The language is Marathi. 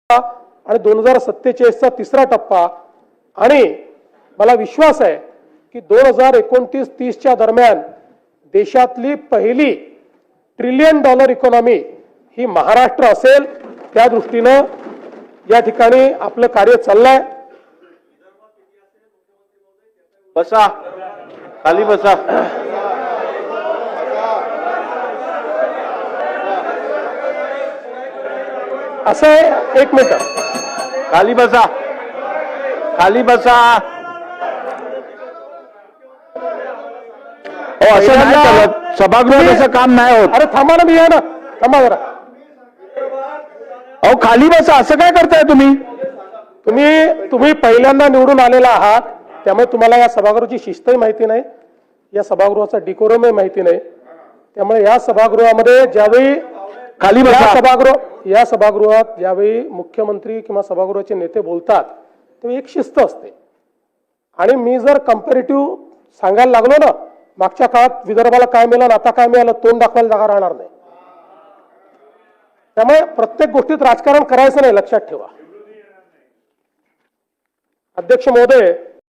आणि 2047चा तिसरा टप्पा आणि मला विश्वास आहे की 2029-30च्या दरम्यान देशातली पहिली $1 ट्रिलियन इकॉनॉमी ही महाराष्ट्र असेल। त्या दृष्टीने या ठिकाणी आपलं कार्य चाललंय। बसा, खाली बसा। असं एक मिनिट, खाली बसा, खाली बसा। असं नाही चालत, सभागृहात असं काम नाही होत। अरे थांबा ना, मी आहे ना, थांबा जरा। अहो खाली बसा, असं काय करताय तुम्ही? तुम्ही पहिल्यांदा निवडून आलेला आहात, त्यामुळे तुम्हाला या सभागृहाची शिस्तही माहिती नाही, या सभागृहाचा डिकोरमही माहिती नाही। त्यामुळे या सभागृहामध्ये ज्यावेळी खाली बसा, या सभागृहात ज्यावेळी मुख्यमंत्री किंवा सभागृहाचे नेते बोलतात तेव्हा एक शिस्त असते। आणि मी जर कंपॅरेटिव्ह सांगायला लागलो ना, मागच्या काळात विदर्भाला काय मिळालं आता काय मिळालं, तोंड दाखवायला जागा राहणार नाही। त्यामुळे प्रत्येक गोष्टीत राजकारण करायचं नाही, लक्षात ठेवा। अध्यक्ष महोदय,